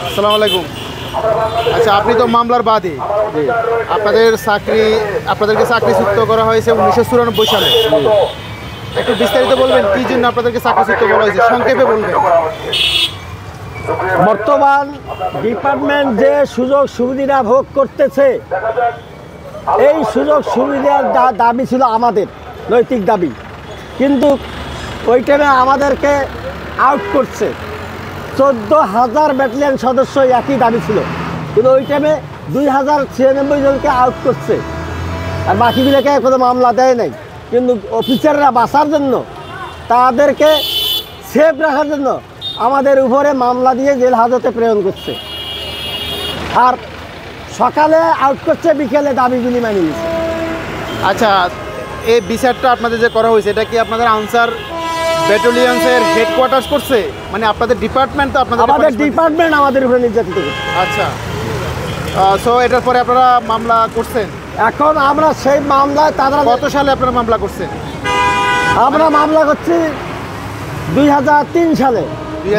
আসসালামু আলাইকুম। আচ্ছা, আপনি তো মামলার বাদী। আপনাদেরকে চাকরিচ্যুত করা হয়েছে 1994 সালে। একটু বিস্তারিত বলবেন কি জন্য আপনাদেরকে চাকরিচ্যুত করা হয়েছে, সংক্ষেপে বলবেন। বর্তমান ডিপার্টমেন্ট যে সুযোগ সুবিধা ভোগ করতেছে, এই সুযোগ সুবিধার দাবি ছিল আমাদের নৈতিক দাবি, কিন্তু ওই টাইমে আমাদেরকে আউট করছে। 14,000 ব্যাটালিয়ন সদস্য একই দাবি ছিল, কিন্তু ওই টাইমে 2096 জনকে আউট করছে, আর বাকিগুলোকে কোনো মামলা দেয় নাই। কিন্তু অফিসাররা বাঁচার জন্য, তাদেরকে সেফ রাখার জন্য আমাদের উপরে মামলা দিয়ে জেল হাজতে প্রেরণ করছে, আর সকালে আউট করছে, বিকেলে দাবিগুলি মানিয়ে নিচ্ছে। আচ্ছা, এই বিচারটা আপনাদের যে করা হয়েছে, এটা কি আপনাদের আনসার ব্যাটালিয়ন্সের হেডকোয়ার্টার্স করছে? মানে আপনাদের ডিপার্টমেন্ট তো আমাদের ডিপার্টমেন্ট আমাদের উপরে নির্যাতিত করছে। আচ্ছা, সো এটার পরে আপনারা মামলা করছেন। এখন আমরা সেই মামলায় তারা কত সালে আপনারা মামলা করছেন? আমরা মামলা করছি 2003 সালে।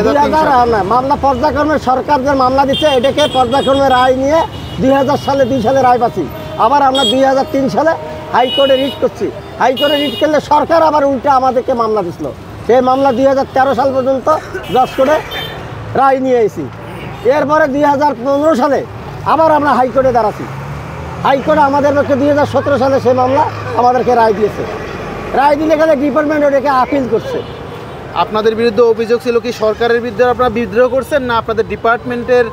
2000 না, মামলা পর্যায়ক্রমে সরকার যে মামলা দিচ্ছে, এটাকে পর্যায়ক্রমে রায় নিয়ে 2000 সালে 2 সালে রায় পাচ্ছি। আবার আমরা 2003 সালে হাইকোর্টে রিট করছি। হাইকোর্টে রিট করলে সরকার আবার উল্টে আমাদেরকে মামলা দিছিল। সেই মামলা 2013 সাল পর্যন্ত জজ করে রায় নিয়ে এসেছি। এরপরে 2015 সালে আবার আমরা হাইকোর্টে দাঁড়াচ্ছি। হাইকোর্টে আমাদের পক্ষে 2017 সালে সেই মামলা আমাদেরকে রায় দিয়েছে। রায় দিলে গেলে ডিপার্টমেন্ট ওটাকে আপিল করছে। আপনাদের বিরুদ্ধে অভিযোগ ছিল কি সরকারের বিরুদ্ধে আপনারা বিদ্রোহ করছেন, না আপনাদের ডিপার্টমেন্টের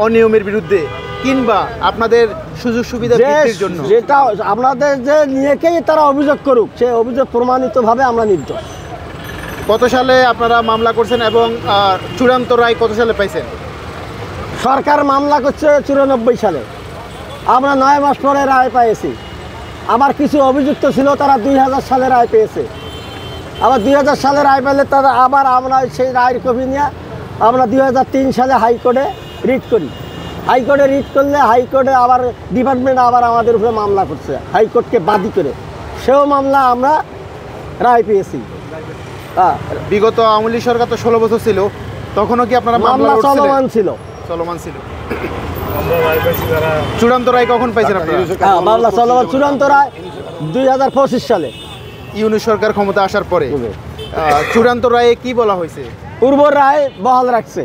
অনিয়মের বিরুদ্ধে, কিংবা আপনাদের সুযোগ সুবিধা বৃদ্ধির জন্য? যেটা আপনাদের যে নিয়েকেই তারা অভিযোগ করুক, সে অভিযোগ প্রমাণিতভাবে আমরা নির্দোষ। কত সালে আপনারা মামলা করছেন এবং চূড়ান্ত রায় কত সালে পাইছেন? সরকার মামলা করছে 94 সালে, আমরা 9 মাস পরে রায় পেয়েছি। আবার কিছু অভিযুক্ত ছিল, তারা 2000 সালে রায় পেয়েছে। আবার 2000 সালে রায় পেলে তারা আবার আমরা সেই রায়ের কপি নিয়ে আমরা 2003 সালে হাইকোর্টে রিট করি। হাইকোর্টে রিট করলে হাইকোর্টে আবার ডিপার্টমেন্ট আবার আমাদের উপরে মামলা করছে, হাইকোর্টকে বাদী করে। সেও মামলা আমরা রায় পেয়েছি। বিগত আওয়ামী লীগ সরকার তো 16 বছর ছিল, তখনও কি আপনারা মামলা চলমান ছিল? চূড়ান্ত রায় কখন পাইছেন আপনারা? মামলা চলমান, চূড়ান্ত রায় 2025 সালে ইউনিট সরকার ক্ষমতা আসার পরে। চূড়ান্ত রায়ে কি বলা হয়েছে? পূর্ব রায় বহাল রাখছে।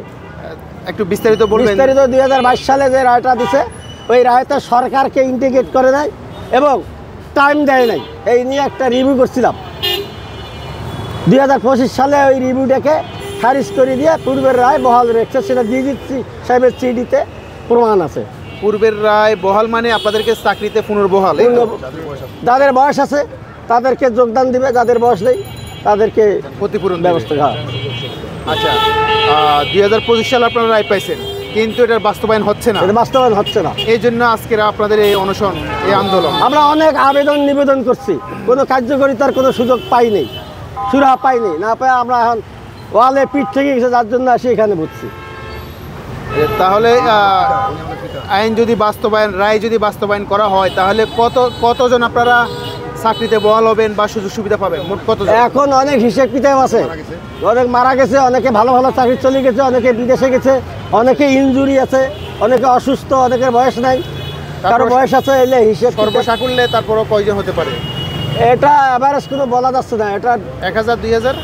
একটু বিস্তারিত বলবেন। বিস্তারিত 2022 সালে যে রায়টা দিছে, ওই রায়টা সরকারকে ইন্টিগ্রেট করে দেয় এবং টাইম দেয় নাই। এই নিয়ে একটা রিভিউ করছিলাম 2025 সালে, ওই রিভিউটাকে খারিজ করে দিয়ে পূর্বের রায় বহাল রেখেছে। সেটা দিচ্ছি সাহেবের সিডিতে প্রমাণ আছে। পূর্বের রায় বহাল মানে আপনাদেরকে চাকরিতে পুনর্বহাল? যাদের বয়স আছে তাদেরকে যোগদান দিবে, যাদের বয়স নেই তাদেরকে ক্ষতিপূরণ ব্যবস্থা। আচ্ছা, 2025 সালে আপনারা রায় পাইছেন, কিন্তু এটার বাস্তবায়ন হচ্ছে না। বাস্তবায়ন হচ্ছে না, এই জন্য আজকের আপনাদের এই অনশন, এই আন্দোলন। আমরা অনেক আবেদন নিবেদন করছি, কোনো কার্যকরিতার কোনো সুযোগ পাইনি, সুরাহা পাইনি। না পাই আমরা এখন ওয়ালে পিঠ থেকে গেছে, যার জন্য আসি এখানে বুঝছি। তাহলে আইন যদি বাস্তবায়ন, রায় যদি বাস্তবায়ন করা হয়, তাহলে কতজন আপনারা চাকরিতে বহাল হবেন বা সুযোগ সুবিধা পাবেন? মোট কত? এখন অনেক হিসেব কিতাব আছে, অনেক মারা গেছে, অনেকে ভালো ভালো চাকরি চলে গেছে, অনেকে বিদেশে গেছে, অনেকে ইনজুরি আছে, অনেকে অসুস্থ, অনেকের বয়স নাই, কারো বয়স আছে। এলে হিসেব সর্বশা করলে তারপরও কয়জন হতে পারে? এটা এভারেজ কোনো বলা যাচ্ছে না। এটা 1000 2000।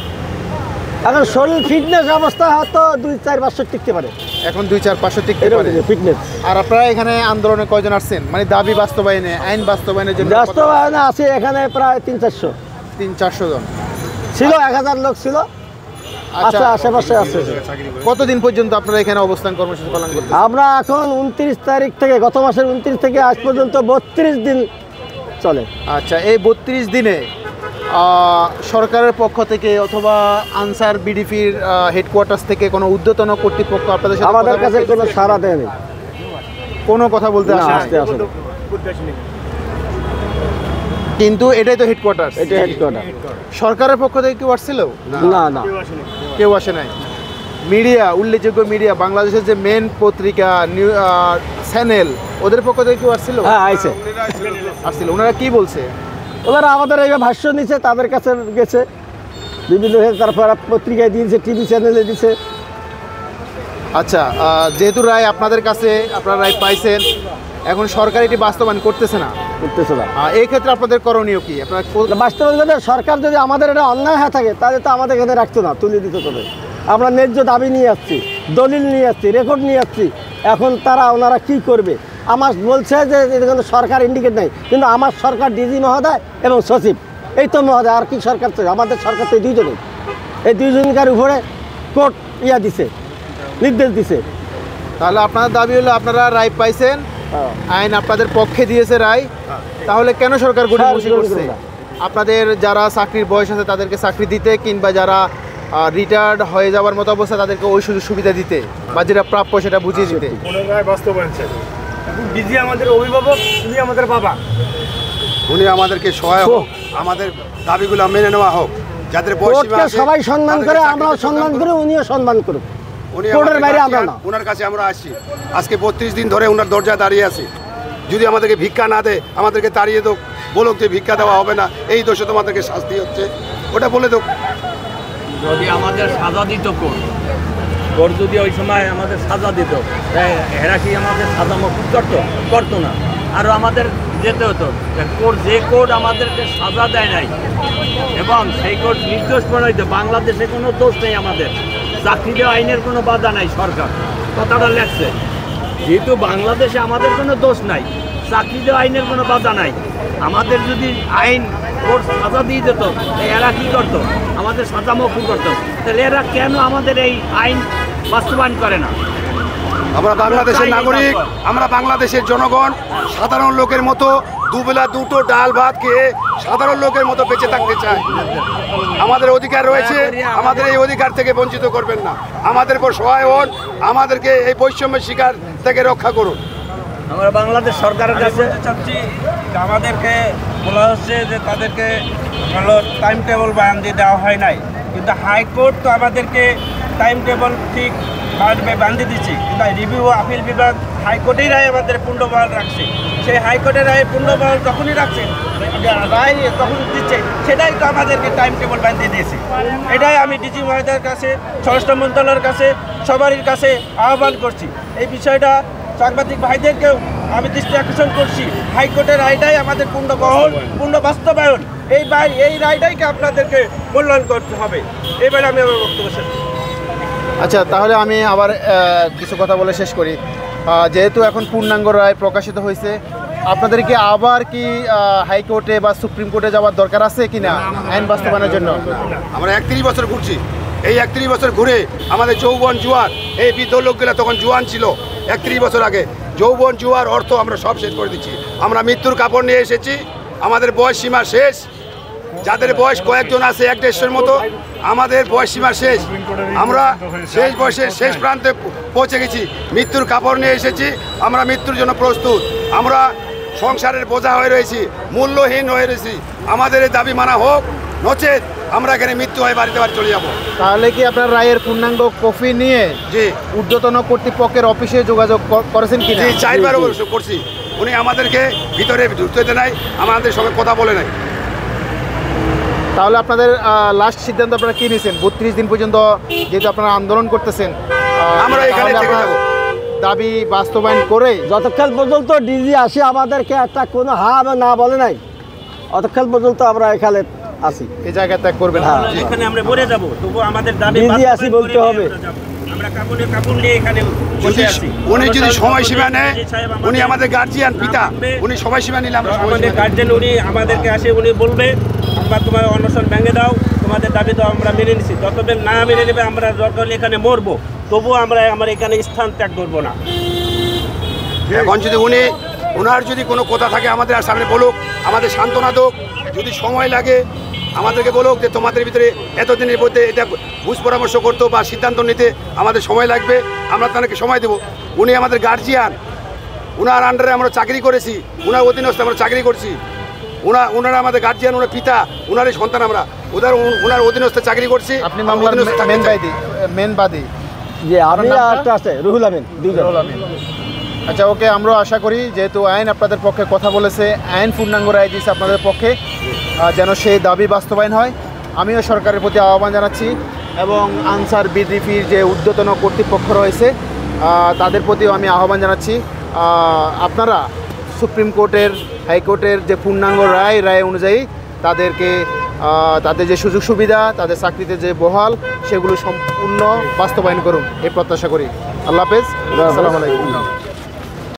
এখন শরীর ফিটনেস অবস্থা হয়তো 2-4-500 টিকতে পারে। এখন 2-4-500 টিকতে পারে ফিটনেস। আর আপনারা এখানে আন্দোলনে কয়জন আসছেন, মানে দাবি বাস্তবায়নে, আইন বাস্তবায়নের জন্য? বাস্তবায়নে আছে এখানে প্রায় 300-400 জন ছিল। 1000 লোক ছিল। আচ্ছা, আশেপাশে আছে। কতদিন পর্যন্ত আপনারা এখানে অবস্থান কর্মসূচি পালন করতেছেন? আমরা এখন 29 তারিখ থেকে, গত মাসের 29 থেকে আজ পর্যন্ত 32 দিন চলে। আচ্ছা, এই 32 দিনে সরকারের পক্ষ থেকে অথবা আনসার বিডিপির হেডকোয়ার্টার্স থেকে কোনো ঊর্ধ্বতন কর্তৃপক্ষ আপনাদের সাথে আমাদের কাছে কোনো সাড়া দেয়নি, কোনো কথা বলতে আসে? কিন্তু এটাই তো হেডকোয়ার্টার্স। এটা হেডকোয়ার্টার। সরকারের পক্ষ থেকে কেউ আসছিল? না না, কেউ আসে নাই। মিডিয়া, উল্লেখযোগ্য মিডিয়া, বাংলাদেশের যে মেন পত্রিকা, চ্যানেল, ওদের পক্ষ থেকে কেউ আসছিল? হ্যাঁ, আসছিল। ওনারা কি বলছে? ওনারা আমাদের এই ভাষ্য নিচ্ছে, তাদের কাছে গেছে। বিভিন্ন তারপরে পত্রিকায় দিয়েছে, টিভি চ্যানেলে দিছে। আচ্ছা, যেহেতু রায় আপনাদের কাছে, আপনারা রায় পাইছেন, এখন সরকার এটি বাস্তবায়ন করতেছে না, করতেছে না। এই ক্ষেত্রে আপনাদের করণীয় কি? আপনারা বাস্তবায়ন করতে সরকার যদি আমাদের এটা অন্যায় হয়ে থাকে তাহলে তো আমাদের এখানে রাখতো না, তুলে দিত তবে। আমরা ন্যায্য দাবি নিয়ে আসছি, দলিল নিয়ে আসছি, রেকর্ড নিয়ে আসছি। এখন ওনারা কি করবে? আমার বলছে যে কোনো সরকার ইন্ডিকেট নেই, কিন্তু আমার সরকার ডিজি মহোদয় এবং সচিব, এই তো মহোদয়, আর কি সরকার তো? আমাদের সরকার তো এই দুইজনেই, এই দুইজনকার উপরে কোর্ট দিছে, নির্দেশ দিছে। তাহলে আপনার দাবি হলো আপনারা রায় পাইছেন, আইন আপনাদের পক্ষে দিয়েছে রায়, তাহলে কেন সরকার গড়িমসি করছে? আপনাদের যারা চাকরির বয়স আছে তাদেরকে চাকরি দিতে, কিংবা যারা রিটায়ার্ড হয়ে যাওয়ার মতো অবস্থা তাদেরকে ওই সুযোগ সুবিধা দিতে, বা যেটা প্রাপ্য সেটা বুঝিয়ে দিতে। রায় বাস্তবায়ন চাই। ডিজি আমাদের অভিভাবক, উনি আমাদের বাবা, উনি আমাদেরকে সহায় হোক, আমাদের দাবিগুলো মেনে নেওয়া হোক। যাদের কোর্টকে সবাই সম্মান করে, আমরাও সম্মান করি, উনিও সম্মান করুক। কোর্টের বাইরে আমরা না। ওনার কাছে আমরা আসছি, আজকে 32 দিন ধরে ওনার দরজায় দাঁড়িয়ে আছি। যদি আমাদেরকে ভিক্ষা না দেয়, আমাদেরকে তাড়িয়ে দোক, বলুক যে ভিক্ষা দেওয়া হবে না, এই দোষে তোমাদেরকে শাস্তি হচ্ছে, ওটা বলে দোক। যদি আমাদের সাজা দিত কোর্ট যদি ওই সময় আমাদের সাজা দিত, এরা কি আমাদের সাজা মুক্ত করতো না? আরও আমাদের যেতে হতো। যে কোর্ট আমাদেরকে সাজা দেয় নাই এবং সেই কোর্ট নির্দোষ প্রণয়িত, বাংলাদেশে কোনো দোষ নেই আমাদের, চাকরি দেওয়া আইনের কোনো বাধা নাই, সরকার কথাটা লেখছে। যেহেতু বাংলাদেশে আমাদের কোনো দোষ নাই, চাকরি দেওয়া আইনের কোনো বাধা নাই, আমাদের যদি আইন কোর্ট সাজা দিয়ে যেত, এরা কী করতো? আমাদের সাজা মৌকুফ করতো। তাহলে এরা কেন আমাদের এই আইন বাস্তবায়ন করে না? আমরা বাংলাদেশের নাগরিক, আমরা বাংলাদেশের জনগণ, সাধারণ লোকের মতো দুবেলা দুটো ডাল ভাত খেয়ে সাধারণ লোকের মতো বেঁচে থাকতে চাই। আমাদের অধিকার রয়েছে, আমাদের এই অধিকার থেকে বঞ্চিত করবেন না। আমাদের উপর সহায় হন, আমাদেরকে এই বৈষম্যের শিকার থেকে রক্ষা করুন। আমরা বাংলাদেশ সরকারের কাছে চাচ্ছি আমাদেরকে বলা হচ্ছে যে তাদেরকে টাইম টেবল বান্ধি দেওয়া হয় নাই, কিন্তু হাইকোর্ট তো আমাদেরকে টাইম টেবল ঠিক বান্ধি দিচ্ছে, কিন্তু রিভিউ আপিল বিভাগ হাইকোর্টেই রায় আমাদের পূর্ণবহাল রাখছে। সেই হাইকোর্টের রায় পূর্ণবহাল যখনই রাখছে, রায় যখন দিচ্ছে, সেটাই তো আমাদেরকে টাইম টেবল বান্ধি দিয়েছে। এটাই আমি ডিজি মহোদয়ের কাছে, স্বরাষ্ট্র মন্ত্রণালয়ের কাছে, সবারই কাছে আহ্বান করছি। এই বিষয়টা সাংবাদিক ভাইদেরকেও আমি দৃষ্টি আকর্ষণ করছি। হাইকোর্টের রায়টাই আমাদের পূর্ণ বাস্তবায়ন, এই রায়টাইকে আপনাদেরকে মূল্যায়ন করতে হবে। এবারে আমি আমার বক্তব্য শেষ। আচ্ছা, তাহলে আমি আবার কিছু কথা বলে শেষ করি। যেহেতু এখন পূর্ণাঙ্গ রায় প্রকাশিত হয়েছে, আপনাদের কি আবার কি হাইকোর্টে বা সুপ্রিম কোর্টে যাওয়ার দরকার আছে কিনা আইন বাস্তবায়নের জন্য? আমরা 31 বছর ঘুরছি, এই 31 বছর ঘুরে আমাদের যৌবন জুয়ার, এই বৃদ্ধ লোকগুলা তখন জুয়ান ছিল 31 বছর আগে, যৌবন জুয়ার অর্থ আমরা সব শেষ করে দিচ্ছি। আমরা মৃত্যুর কাপড় নিয়ে এসেছি, আমাদের বয়স সীমা শেষ। যাদের বয়স কয়েকজন আছে 1-150 মতো, আমাদের বয়স সীমা শেষ। আমরা শেষ বয়সের শেষ প্রান্তে পৌঁছে গেছি, মৃত্যুর কাপড় নিয়ে এসেছি। আমরা মৃত্যুর জন্য প্রস্তুত। আমরা সংসারের বোঝা হয়ে রয়েছি, মূল্যহীন হয়ে রয়েছি। আমাদের এই দাবি মানা হোক, নচেত আমরা এখানে মৃত্যু হয়ে বাড়িতে চলে যাব। তাহলে কি আপনার রায়ের পূর্ণাঙ্গ কপি নিয়ে জি ঊর্ধ্বতন কর্তৃপক্ষের অফিসে যোগাযোগ করেছেন কিনা? জি, 4 বার অবশ্য করছি। উনি আমাদেরকে ভিতরে ঢুকতে দেয় নাই, আমাদের সঙ্গে কথা বলে নাই। তাহলে আপনাদের লাস্ট সিদ্ধান্ত আপনারা কি নিয়েছেন? 32 দিন পর্যন্ত যেহেতু আপনারা আন্দোলন করতেছেন, আমরা এখানে থেকে যাব। দাবি বাস্তবায়ন করে যতক্ষণ পর্যন্ত ডিজি আসে আমাদেরকে একটা কোনো না বলে নাই, অতক্ষণ পর্যন্ত আমরা এখানে আসি, এই জায়গা ত্যাগ করবেন। হ্যাঁ। এখানে আমরা মরে যাব, তবু আমাদের দাবি ডিজি আসি বলতে হবে। আমরা কাপড় নিয়ে এখানে বসে আছি। উনি যদি সময়সীমা নেয়, উনি আমাদের গার্জিয়ান পিতা, উনি সময়সীমা নিলে আমরা আমাদের গার্জেন, উনি আমাদেরকে আসে, উনি বলবে আমরা তোমার অনশন ভেঙে দাও, তোমাদের দাবি তো আমরা মেনে নিচ্ছি। যতদিন না মেনে নেবে আমরা দরকার হলে এখানে মরবো, তবুও আমরা এখানে স্থান ত্যাগ করবো না। এখন যদি ওনার যদি কোনো কথা থাকে আমাদের আর সামনে বলুক, আমাদের সান্ত্বনা দোক। যদি সময় লাগে আমাদেরকে বলুক যে তোমাদের ভিতরে এতদিনের মধ্যে এটা বুঝ পরামর্শ করতো বা সিদ্ধান্ত নিতে আমাদের সময় লাগবে, আমরা তাদেরকে সময় দেবো। উনি আমাদের গার্জিয়ান, ওনার আন্ডারে আমরা চাকরি করেছি, ওনার অধীনস্থে আমরা চাকরি করছি। ওনারা আমাদের গার্জিয়ান, ওনার পিতা, ওনারই সন্তান। আমরা ওনার অধীনস্থে চাকরি করছি। আপনি মেনবাদী যে আমি একটা আছে রুহুল আমিন, রুহুল আমিন। আচ্ছা, ওকে, আমরা আশা করি যেহেতু আইন আপনাদের পক্ষে কথা বলেছে, আইন পূর্ণাঙ্গ রায় দিয়েছে আপনাদের পক্ষে, যেন সেই দাবি বাস্তবায়ন হয়। আমিও সরকারের প্রতি আহ্বান জানাচ্ছি এবং আনসার বিডিপির যে ঊর্ধ্বতন কর্তৃপক্ষ রয়েছে তাদের প্রতিও আমি আহ্বান জানাচ্ছি, আপনারা সুপ্রিম কোর্টের হাইকোর্টের যে পূর্ণাঙ্গ রায় অনুযায়ী তাদেরকে তাদের যে সুযোগ সুবিধা, তাদের চাকরিতে যে বহাল, সেগুলো সম্পূর্ণ বাস্তবায়ন করুন এই প্রত্যাশা করি। আল্লাহ হাফেজ, আসসালামু আলাইকুম।